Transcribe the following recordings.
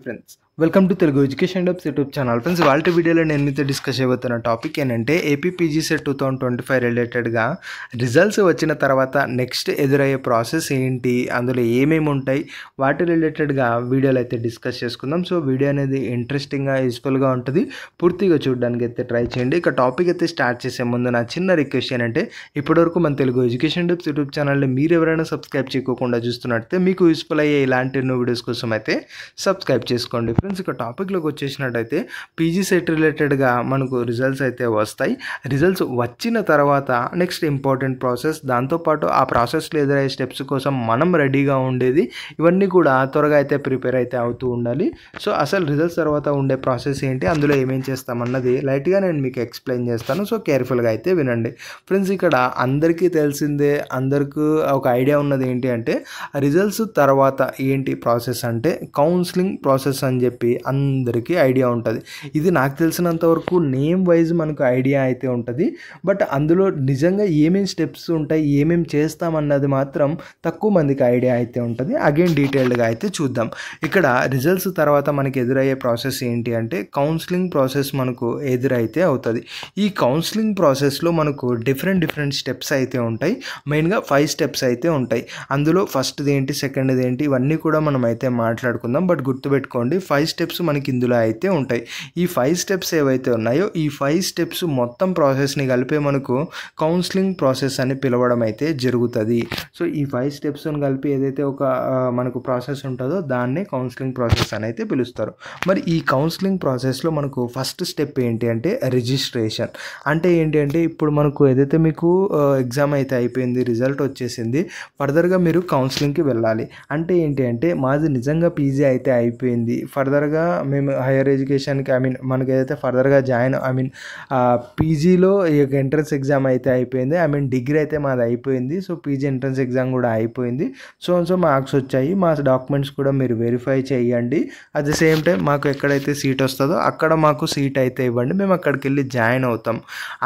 Friends, welcome to Telugu education dubs YouTube channel. Friends, వాళ్ళ వీడియోలో నేను మీతో డిస్కస్ చేయబోతున్న టాపిక్ ఏంటంటే ఏపీ పీజీ సెట్ 2025 రిలేటెడ్గా రిజల్ట్స్ వచ్చిన తర్వాత నెక్స్ట్ ఎదురయ్యే ప్రాసెస్ ఏంటి, అందులో ఏమేమి ఉంటాయి, వాటి రిలేటెడ్గా వీడియోలో అయితే డిస్కస్ చేసుకుందాం. సో వీడియో అనేది ఇంట్రెస్టింగ్గా యూస్ఫుల్గా ఉంటుంది, పూర్తిగా చూడడానికి అయితే ట్రై చేయండి. ఇక టాపిక్ అయితే స్టార్ట్ చేసే ముందు నా చిన్న రిక్వెస్ట్ ఏంటంటే ఇప్పటివరకు మన తెలుగు ఎడ్యుకేషన్ డబ్స్ యూట్యూబ్ ఛానల్ని మీరు ఎవరైనా సబ్స్క్రైబ్ చేయకుండా చూస్తున్నట్లయితే మీకు యూస్ఫుల్ అయ్యే ఇలాంటి ఎన్నో వీడియోస్ కోసం అయితే సబ్స్క్రైబ్ చేసుకోండి. ఫ్రెండ్స్, ఇక టాపిక్లోకి వచ్చేసినట్టయితే పీజీ సెట్ రిలేటెడ్గా మనకు రిజల్ట్స్ అయితే వస్తాయి. రిజల్ట్స్ వచ్చిన తర్వాత నెక్స్ట్ ఇంపార్టెంట్ ప్రాసెస్, దాంతోపాటు ఆ ప్రాసెస్లో ఎదురయ్యే స్టెప్స్ కోసం మనం రెడీగా ఉండేది, ఇవన్నీ కూడా త్వరగా అయితే ప్రిపేర్ అయితే అవుతూ ఉండాలి. సో అసలు రిజల్ట్స్ తర్వాత ఉండే ప్రాసెస్ ఏంటి, అందులో ఏమేం చేస్తామన్నది లైట్గా నేను మీకు ఎక్స్ప్లెయిన్ చేస్తాను. సో కేర్ఫుల్గా అయితే వినండి. ఫ్రెండ్స్, ఇక్కడ అందరికీ తెలిసిందే, అందరికీ ఒక ఐడియా ఉన్నది ఏంటి అంటే రిజల్ట్స్ తర్వాత ఏంటి ప్రాసెస్ అంటే కౌన్సిలింగ్ ప్రాసెస్ అని చెప్పి అందరికీ ఐడియా ఉంటుంది. ఇది నాకు తెలిసినంత వరకు నేమ్ వైజ్ మనకు ఐడియా అయితే ఉంటుంది, బట్ అందులో నిజంగా ఏమేమి స్టెప్స్ ఉంటాయి, ఏమేమి చేస్తామన్నది మాత్రం తక్కువ మందికి ఐడియా అయితే ఉంటుంది. అగైన్ డీటెయిల్డ్గా అయితే చూద్దాం. ఇక్కడ రిజల్ట్స్ తర్వాత మనకి ఎదురయ్యే ప్రాసెస్ ఏంటి అంటే కౌన్సిలింగ్ ప్రాసెస్ మనకు ఎదురైతే అవుతుంది. ఈ కౌన్సిలింగ్ ప్రాసెస్లో మనకు డిఫరెంట్ స్టెప్స్ అయితే ఉంటాయి. మెయిన్గా 5 స్టెప్స్ అయితే ఉంటాయి. అందులో ఫస్ట్ది ఏంటి, సెకండ్ది ఏంటి, ఇవన్నీ కూడా మనం అయితే మాట్లాడుకుందాం. బట్ గుర్తుపెట్టుకోండి, 5 స్టెప్స్ మనకి ఇందులో అయితే ఉంటాయి. ఈ 5 స్టెప్స్ ఏవైతే ఉన్నాయో ఈ 5 స్టెప్స్ మొత్తం ప్రాసెస్ని కలిపే మనకు కౌన్సిలింగ్ ప్రాసెస్ అని పిలవడం అయితే జరుగుతుంది. సో ఈ 5 స్టెప్స్ని కలిపి ఏదైతే ఒక మనకు ప్రాసెస్ ఉంటుందో దాన్నే కౌన్సిలింగ్ ప్రాసెస్ అని అయితే పిలుస్తారు. మరి ఈ కౌన్సిలింగ్ ప్రాసెస్లో మనకు ఫస్ట్ స్టెప్ ఏంటి అంటే రిజిస్ట్రేషన్. అంటే ఏంటి అంటే ఇప్పుడు మనకు ఏదైతే మీకు ఎగ్జామ్ అయితే అయిపోయింది, రిజల్ట్ వచ్చేసింది, ఫర్దర్గా మీరు కౌన్సిలింగ్కి వెళ్ళాలి. అంటే ఏంటి అంటే మాది నిజంగా పీజీ అయితే అయిపోయింది, ఫర్దర్గా మేము హైయర్ ఎడ్యుకేషన్కి మనకి ఏదైతే ఫర్దర్గా పీజీలో ఈ యొక్క ఎంట్రన్స్ ఎగ్జామ్ అయితే అయిపోయింది, డిగ్రీ అయితే మాది అయిపోయింది. సో పీజీ ఎంట్రన్స్ ఎగ్జామ్ కూడా అయిపోయింది. సో మార్క్స్ వచ్చాయి, మా డాక్యుమెంట్స్ కూడా మీరు వెరిఫై చేయండి. అట్ ద సేమ్ టైం మాకు ఎక్కడైతే సీట్ వస్తుందో అక్కడ మాకు సీట్ అయితే ఇవ్వండి, మేము అక్కడికి వెళ్ళి జాయిన్ అవుతాం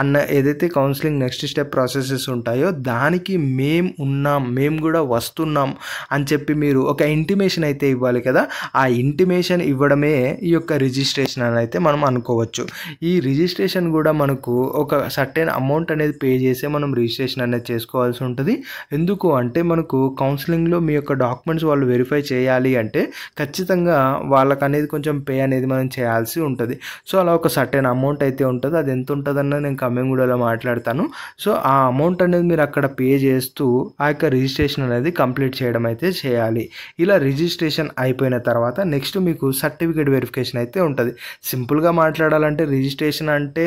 అన్న ఏదైతే కౌన్సిలింగ్ నెక్స్ట్ స్టెప్ ప్రాసెసెస్ ఉంటాయో దానికి మేము కూడా వస్తున్నాం అని చెప్పి మీరు ఒక ఇంటిమేషన్ అయితే ఇవ్వాలి కదా. ఆ ఇంటిమేషన్ ఇవ్వడమే ఈ యొక్క రిజిస్ట్రేషన్ అని అయితే మనం అనుకోవచ్చు. ఈ రిజిస్ట్రేషన్ కూడా మనకు ఒక సర్టెన్ అమౌంట్ అనేది పే చేసే మనం రిజిస్ట్రేషన్ అనేది చేసుకోవాల్సి ఉంటుంది. ఎందుకు అంటే మనకు కౌన్సిలింగ్లో మీ యొక్క డాక్యుమెంట్స్ వాళ్ళు వెరిఫై చేయాలి అంటే ఖచ్చితంగా వాళ్ళకు అనేది కొంచెం పే అనేది మనం చేయాల్సి ఉంటుంది. సో అలా ఒక సర్టెన్ అమౌంట్ అయితే ఉంటుంది. అది ఎంత ఉంటుంది అన్నది నేను కమింగ్ వీడియోలో మాట్లాడతాను. సో ఆ అమౌంట్ అనేది మీరు అక్కడ పే చేస్తూ ఆ యొక్క రిజిస్ట్రేషన్ అనేది కంప్లీట్ చేయడం అయితే చేయాలి. ఇలా రిజిస్ట్రేషన్ అయిపోయిన తర్వాత నెక్స్ట్ మీకు సర్టిఫికేట్ వెరిఫికేషన్ అయితే ఉంటుంది. సింపుల్గా మాట్లాడాలంటే రిజిస్ట్రేషన్ అంటే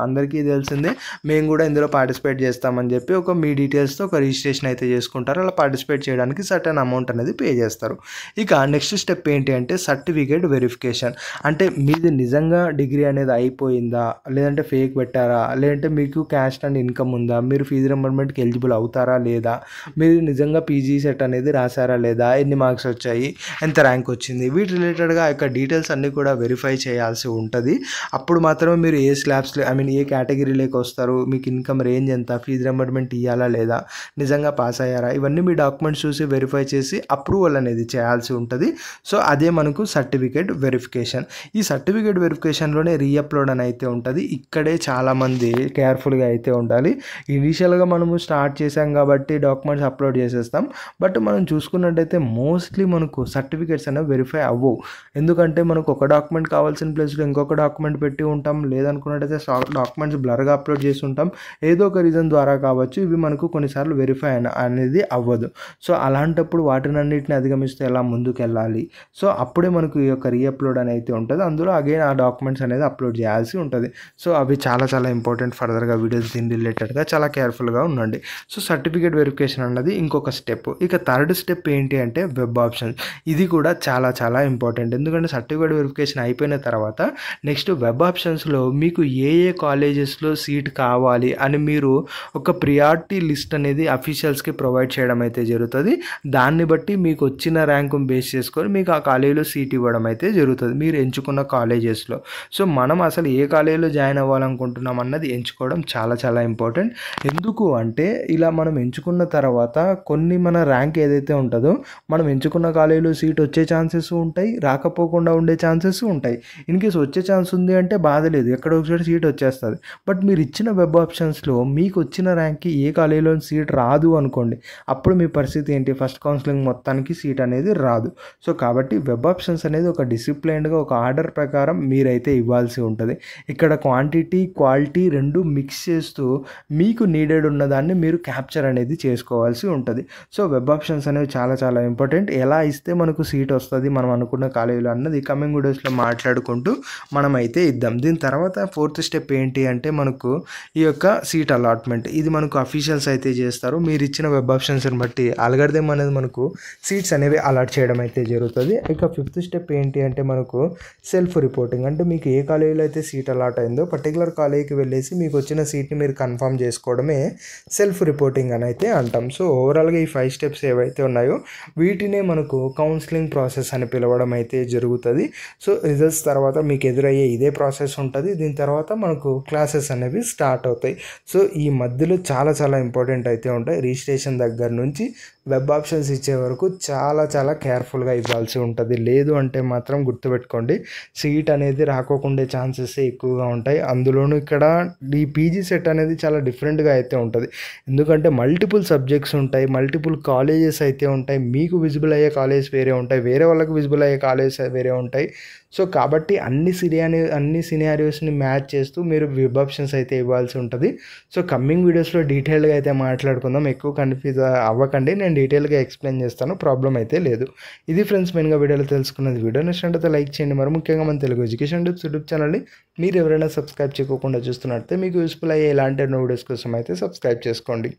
అందరికీ తెలిసిందే, మేము కూడా ఇందులో పార్టిసిపేట్ చేస్తామని చెప్పి ఒక మీ డీటెయిల్స్తో ఒక రిజిస్ట్రేషన్ అయితే చేసుకుంటారు. అలా పార్టిసిపేట్ చేయడానికి సర్టెన్ అమౌంట్ అనేది పే చేస్తారు. ఇక నెక్స్ట్ స్టెప్ ఏంటి అంటే సర్టిఫికేట్ వెరిఫికేషన్. అంటే మీది నిజంగా డిగ్రీ అనేది అయిపోయిందా, లేదంటే ఫేక్ పెట్టారా, లేదంటే మీకు క్యాస్ట్ అండ్ ఇన్కమ్ ఉందా, మీరు ఫీజు రింబర్స్మెంట్కి ఎలిజిబుల్ అవుతారా లేదా, మీరు నిజంగా పీజీ సెట్ అనేది రాసారా లేదా, ఎన్ని మార్క్స్ వచ్చాయి, ఎంత ర్యాంక్ వచ్చింది, వీటి రిలేటెడ్గా ఆ యొక్క డీటెయిల్స్ అన్నీ కూడా వెరిఫై చేయాల్సి ఉంటుంది. అప్పుడు మాత్రమే మీరు ఏ స్లాబ్స్లో ఏ కేటగిరీలోకి వస్తారు, మీకు ఇన్కమ్ రేంజ్ ఎంత, ఫీజు రింబర్స్మెంట్ ఇవ్వాలా లేదా, నిజంగా పాస్ అయ్యారా, ఇవన్నీ మీ డాక్యుమెంట్స్ చూసి వెరిఫై చేసి అప్రూవల్ అనేది చేయాల్సి ఉంటుంది. సో అదే మనకు సర్టిఫికేట్ వెరిఫికేషన్. ఈ సర్టిఫికేట్ వెరిఫికేషన్లోనే రీఅప్లోడ్ అని అయితే ఉంటుంది. ఇక్కడే చాలామంది కేర్ఫుల్గా అయితే ఉండాలి. ఇనీషియల్గా మనము స్టార్ట్ చేసాం కాబట్టి డాక్యుమెంట్స్ అప్లోడ్ చేసేస్తాం, బట్ మనం చూసుకున్నట్టయితే మోస్ట్లీ మనకు సర్టిఫికేట్స్ అనేవి వెరిఫై అవ్వవు. ఎందుకంటే మనకు ఒక డాక్యుమెంట్ కావాల్సిన ప్లేస్లో ఇంకొక డాక్యుమెంట్ పెట్టి ఉంటాం, లేదనుకున్నట్టయితే డాక్యుమెంట్స్ బ్లర్గా అప్లోడ్ చేసి ఉంటాం. ఏదో ఒక రీజన్ ద్వారా కావచ్చు ఇవి మనకు కొన్నిసార్లు వెరిఫై అనేది అవ్వదు. సో అలాంటప్పుడు వాటినన్నిటిని అధిగమిస్తే ఎలా ముందుకు వెళ్ళాలి, సో అప్పుడే మనకు ఈ యొక్క రీఅప్లోడ్ అని అయితే ఉంటుంది. అందులో అగైన్ ఆ డాక్యుమెంట్స్ అనేది అప్లోడ్ చేయాల్సి ఉంటుంది. సో అవి చాలా ఇంపార్టెంట్. ఫర్దర్గా వీడియోస్ దీని రిలేటెడ్గా చాలా కేర్ఫుల్గా ఉండండి. సో సర్టిఫికేట్ వెరిఫికేషన్ అన్నది ఇంకొక స్టెప్. ఇక థర్డ్ స్టెప్ ఏంటి అంటే వెబ్ ఆప్షన్స్. ఇది కూడా చాలా ఇంపార్టెంట్. ఎందుకంటే సర్టిఫికేట్ వెరిఫికేషన్ అయిపోయిన తర్వాత నెక్స్ట్ వెబ్ ఆప్షన్స్లో మీకు ఏ కాలేజెస్లో సీట్ కావాలి అని మీరు ఒక ప్రియారిటీ లిస్ట్ అనేది అఫీషియల్స్కి ప్రొవైడ్ చేయడం అయితే జరుగుతుంది. దాన్ని బట్టి మీకు వచ్చిన ర్యాంకును బేస్ చేసుకొని మీకు ఆ కాలేజీలో సీట్ ఇవ్వడం అయితే జరుగుతుంది మీరు ఎంచుకున్న కాలేజెస్లో. సో మనం అసలు ఏ కాలేజీలో జాయిన్ అవ్వాలనుకుంటున్నాం అన్నది ఎంచుకోవడం చాలా ఇంపార్టెంట్. ఎందుకు అంటే ఇలా మనం ఎంచుకున్న తర్వాత కొన్ని మన ర్యాంక్ ఏదైతే ఉంటుందో మనం ఎంచుకున్న కాలేజీలో సీట్ వచ్చే ఛాన్సెస్ ఉంటాయి, రాకపోతే రాపోకుండా ఉండే ఛాన్సెస్ ఉంటాయి. ఇన్ కేస్ వచ్చే ఛాన్స్ ఉంది అంటే బాధ లేదు, ఎక్కడో ఒకసారి సీట్ వచ్చేస్తుంది. బట్ మీరు ఇచ్చిన వెబ్ ఆప్షన్స్లో మీకు వచ్చిన ర్యాంక్కి ఏ కాలేజీలో సీట్ రాదు అనుకోండి, అప్పుడు మీ పరిస్థితి ఏంటి? ఫస్ట్ కౌన్సిలింగ్ మొత్తానికి సీట్ అనేది రాదు. సో కాబట్టి వెబ్ ఆప్షన్స్ అనేది ఒక డిసిప్లైన్డ్గా ఒక ఆర్డర్ ప్రకారం మీరైతే ఇవ్వాల్సి ఉంటుంది. ఇక్కడ క్వాంటిటీ క్వాలిటీ రెండు మిక్స్ చేస్తూ మీకు నీడెడ్ ఉన్నదాన్ని మీరు క్యాప్చర్ అనేది చేసుకోవాల్సి ఉంటుంది. సో వెబ్ ఆప్షన్స్ అనేవి చాలా చాలా ఇంపార్టెంట్. ఎలా ఇస్తే మనకు సీట్ వస్తుంది మనం అనుకున్న కాలేజీలో అన్నది కమింగ్ వీడియోస్లో మాట్లాడుకుంటూ మనమైతే ఇద్దాం. దీని తర్వాత ఫోర్త్ స్టెప్ ఏంటి అంటే మనకు ఈ యొక్క సీట్ అలాట్మెంట్. ఇది మనకు అఫీషియల్స్ అయితే చేస్తారు. మీరు ఇచ్చిన వెబ్ ఆప్షన్స్ని బట్టి అల్గారిథం అనేది మనకు సీట్స్ అనేవి అలాట్ చేయడం అయితే జరుగుతుంది. ఇక ఫిఫ్త్ స్టెప్ ఏంటి అంటే మనకు సెల్ఫ్ రిపోర్టింగ్. అంటే మీకు ఏ కాలేజీలో అయితే సీట్ అలాట్ అయిందో పర్టికులర్ కాలేజీకి వెళ్ళేసి మీకు వచ్చిన సీట్ని మీరు కన్ఫర్మ్ చేసుకోవడమే సెల్ఫ్ రిపోర్టింగ్ అని అయితే అంటాం. సో ఓవరాల్గా ఈ 5 స్టెప్స్ ఏవైతే ఉన్నాయో వీటినే మనకు కౌన్సిలింగ్ ప్రాసెస్ అని పిలవడం అయితే జరుగుతుంది. సో రిజల్ట్స్ తర్వాత మీకు ఎదురయ్యే ఇదే ప్రాసెస్ ఉంటుంది. దీని తర్వాత మనకు క్లాసెస్ అనేవి స్టార్ట్ అవుతాయి. సో ఈ మధ్యలో చాలా చాలా ఇంపార్టెంట్ అయితే ఉంటాయి. రిజిస్ట్రేషన్ దగ్గర నుంచి వెబ్ ఆప్షన్స్ ఇచ్చే వరకు చాలా చాలా కేర్ఫుల్గా ఇవ్వాల్సి ఉంటుంది. లేదు అంటే మాత్రం గుర్తుపెట్టుకోండి, సీట్ అనేది రాకోకుండే ఛాన్సెస్ ఎక్కువగా ఉంటాయి. అందులోనూ ఇక్కడ ఈ పీజీ సెట్ అనేది చాలా డిఫరెంట్గా అయితే ఉంటుంది. ఎందుకంటే మల్టిపుల్ సబ్జెక్ట్స్ ఉంటాయి, మల్టిపుల్ కాలేజెస్ అయితే ఉంటాయి. మీకు విజిబుల్ అయ్యే కాలేజెస్ వేరే ఉంటాయి, వేరే వాళ్ళకి విజిబుల్ అయ్యే కాలేజెస్ వేరే ఉంటాయి. సో కాబట్టి అన్ని సినారియోస్ని మ్యాచ్ చేస్తూ మీరు వెబ్ ఆప్షన్స్ అయితే ఇవ్వాల్సి ఉంటుంది. సో కమింగ్ వీడియోస్లో డీటెయిల్గా అయితే మాట్లాడుకుందాం. ఎక్కువ కన్ఫ్యూజ్ అవ్వకండి, నేను డీటెయిల్గా ఎక్స్ప్లెయిన్ చేస్తాను, ప్రాబ్లం అయితే లేదు. ఇది ఫ్రెండ్స్ మెయిన్గా వీడియోలో తెలుసుకున్నది. వీడియో నచ్చినట్లయితే లైక్ చేయండి. మరి ముఖ్యంగా మన తెలుగు ఎడ్యుకేషన్ టిప్స్ యూట్యూబ్ ఛానల్ని మీరు ఎవరైనా సబ్స్క్రైబ్ చేయకుండా చూస్తున్నట్లయితే మీకు యూస్ఫుల్ అయ్యే ఇలాంటి వీడియోస్ కోసం అయితే సబ్స్క్రైబ్ చేసుకోండి.